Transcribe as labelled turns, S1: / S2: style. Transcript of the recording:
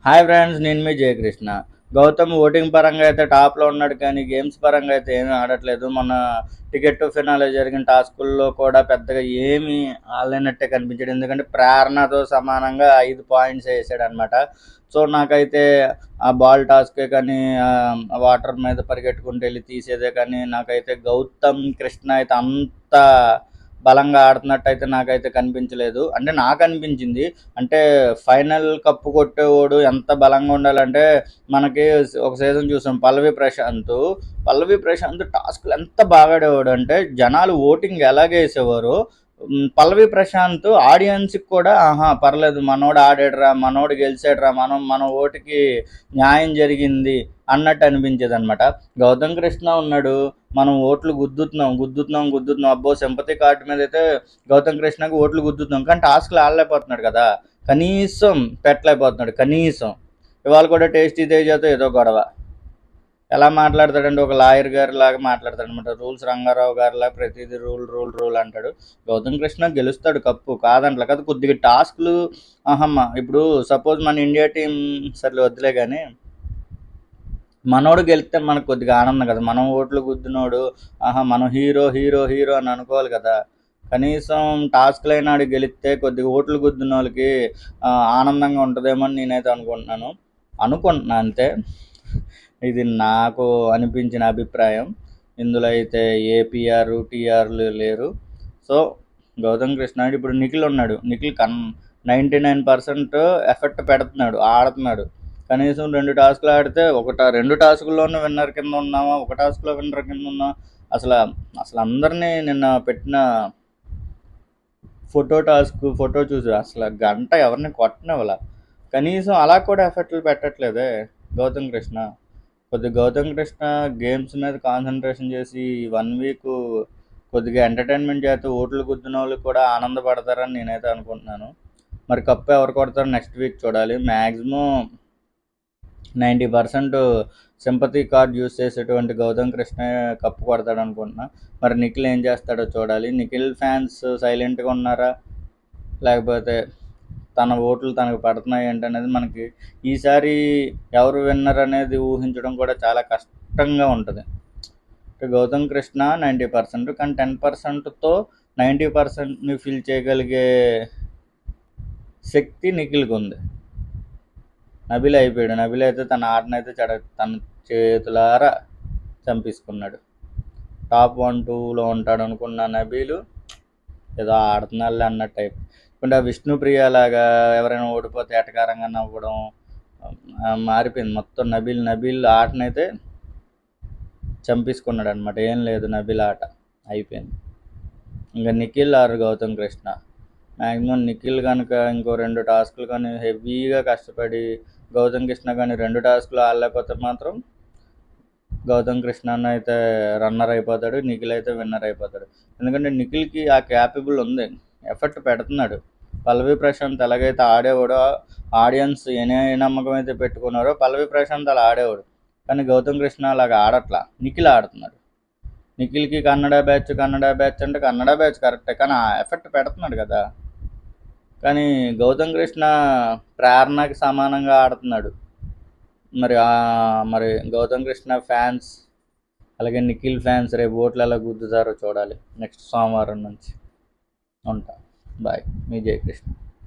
S1: Hi friends, నేను మీ Jayakrishna. Gautam voting పరంగా అయితే టాప్లో ఉన్నాడు, కానీ గేమ్స్ పరంగా అయితే ఏమీ ఆడట్లేదు. మన టికెట్ టు ఫినాలే జరిగిన టాస్కుల్లో కూడా పెద్దగా ఏమీ ఆడలేనట్టే కనిపించాడు. ఎందుకంటే ప్రేరణతో సమానంగా 5 పాయింట్స్ వేసాడు అనమాట. సో నాకైతే ఆ బాల్ టాస్కే కానీ వాటర్ మీద పరిగెట్టుకుంటూ వెళ్ళి తీసేదే కానీ నాకైతే గౌతమ్ కృష్ణ అయితే అంత బలంగా ఆడుతున్నట్టయితే నాకైతే కనిపించలేదు. అంటే నాకు అనిపించింది, అంటే ఫైనల్ కప్పు కొట్టేవాడు ఎంత బలంగా ఉండాలంటే, మనకి ఒక సీజన్ చూసాం పల్లవి ప్రశాంత్ టాస్క్లు ఎంత బాగా ఆడేవాడు అంటే, జనాలు ఓటింగ్ ఎలాగేసేవారు. పల్లవి ప్రశాంత్ ఆడియన్స్కి కూడా ఆహా పర్లేదు, మనోడు ఆడాడురా, మనోడు గెలిచాడురా, మన ఓటుకి న్యాయం జరిగింది అన్నట్టు అనిపించేది అనమాట. గౌతమ్ కృష్ణ ఉన్నాడు, మనం ఓట్లు గుద్దుతున్నాం అబ్బో సింపతి కార్డు మీద అయితే గౌతమ్ కృష్ణకి ఓట్లు గుద్దుతున్నాం, కానీ టాస్క్లు ఆడలేకపోతున్నాడు కదా. కనీసం పెట్టలేకపోతున్నాడు కనీసం. ఇవాళ కూడా టేస్టీ తేజతో ఏదో గొడవ. ఎలా మాట్లాడతాడంటే ఒక లాయర్ గారి లాగా మాట్లాడతాడు అనమాట. రూల్స్ రంగారావు గారిలాగా ప్రతిదీ రూల్ అంటాడు. గౌతమ్ కృష్ణ గెలుస్తాడు కప్పు కాదంటలే కదా. కొద్దిగా టాస్క్లు ఆహమ్మ. ఇప్పుడు సపోజ్ మన ఇండియా టీం సర్లే వద్దులే కానీ, మనోడు గెలిస్తే మనకు కొద్దిగా ఆనందం కదా. మనం ఓట్లు గుద్దినోడు ఆహా మనం హీరో అని అనుకోవాలి కదా. కనీసం టాస్క్లు అయినా ఆడి గెలిస్తే కొద్దిగా ఓట్లు గుద్దిన వాళ్ళకి ఆనందంగా ఉంటుందేమో అని నేనైతే అనుకుంటున్నా అంతే. ఇది నాకు అనిపించిన అభిప్రాయం. ఇందులో అయితే ఏపీఆర్ టీఆర్లు లేరు. సో గౌతమ్ కృష్ణ ఇప్పుడు నిఖిల్ ఉన్నాడు. నిఖిల్ 99% ఎఫెక్ట్ పెడుతున్నాడు, ఆడుతున్నాడు. కనీసం 2 టాస్క్లు ఆడితే రెండు టాస్కుల్లోనూ విన్నర్ కింద ఉన్నామా, ఒక టాస్క్లో విన్నర్ కింద ఉన్నామా. అసలు అసలు అందరినీ నిన్న పెట్టిన ఫోటో చూసి అసలు గంట ఎవరిని కొట్టనివ్వాల. కనీసం అలా కూడా ఎఫెక్ట్లు పెట్టట్లేదే గౌతమ్ కృష్ణ. గౌతమ్ కృష్ణ గేమ్స్ మీద కాన్సన్ట్రేషన్ చేసి 1 వీక్ కొద్దిగా ఎంటర్టైన్మెంట్ చేస్తే ఓట్లు గుద్దిన వాళ్ళు కూడా ఆనందపడతారని నేనైతే అనుకుంటున్నాను. మరి కప్పు ఎవరు కొడతారో నెక్స్ట్ వీక్ చూడాలి. మ్యాక్సిమం 90% సింపతి కార్డ్ యూస్ చేసేటువంటి గౌతమ్ కృష్ణ కప్పు కొడతాడు అనుకుంటున్నా. మరి నిఖిల్ ఏం చేస్తాడో చూడాలి. నిఖిల్ ఫ్యాన్స్ సైలెంట్గా ఉన్నారా, లేకపోతే తన ఓట్లు తనకు పడుతున్నాయి ఏంటనేది మనకి ఈసారి ఎవరు విన్నర్ అనేది ఊహించడం కూడా చాలా కష్టంగా ఉంటుంది. గౌతమ్ కృష్ణ 90%, కానీ 10%తో 90%ని ఫిల్ చేయగలిగే శక్తి నిఖిల్కి ఉంది. నబిల్ అయిపోయాడు. నబిల్ అయితే తన ఆటనైతే తన చేతులారా చంపేసుకున్నాడు. టాప్ 1-2లో ఉంటాడు అనుకున్న నబీలు ఏదో ఆడుతున్నాళ్ళే అన్నట్టు అయిపోయి. ఇప్పుడు విష్ణుప్రియ లాగా ఎవరైనా ఓడిపోతే ఎటకారంగా నవ్వడం మారిపోయింది మొత్తం. నబీల్ ఆటనైతే చంపేసుకున్నాడు అనమాట. ఏం లేదు, నబీల్ ఆట అయిపోయింది. ఇంకా నిఖిల్ ఆర్ గౌతమ్ కృష్ణ. మ్యాక్సిమం నిఖిల్ కనుక ఇంకో 2 టాస్కులు కానీ హెవీగా కష్టపడి గౌతమ్ కృష్ణ కానీ 2 టాస్కులు ఆడలేకపోతే మాత్రం గౌతమ్ కృష్ణ అయితే రన్నర్ అయిపోతాడు, నిఖిల్ అయితే విన్నర్ అయిపోతాడు. ఎందుకంటే నిఖిల్కి ఆ క్యాపబుల్ ఉంది, ఎఫర్ట్ పెడుతున్నాడు. పల్లవి ప్రశాంత్ ఎలాగైతే ఆడేవాడో, ఆడియన్స్ ఏ నమ్మకం అయితే పెట్టుకున్నారో పల్లవి ప్రశాంత్ అలా ఆడేవాడు. కానీ గౌతమ్ కృష్ణ అలాగా ఆడట్లా, నిఖిల్ ఆడుతున్నాడు. నిఖిల్కి కన్నడ బ్యాచ్ అంటే కన్నడ బ్యాచ్ కరెక్టే, కానీ ఆ ఎఫెక్ట్ పెడుతున్నాడు కదా. కానీ గౌతమ్ కృష్ణ ప్రేరణకి సమానంగా ఆడుతున్నాడు. మరి గౌతమ్ కృష్ణ ఫ్యాన్స్ అలాగే నిఖిల్ ఫ్యాన్స్ రేపు ఓట్లు ఎలా గుద్దుతారో చూడాలి నెక్స్ట్ సోమవారం నుంచి. ఉంటా. బాయ్, మీ జయకృష్ణ.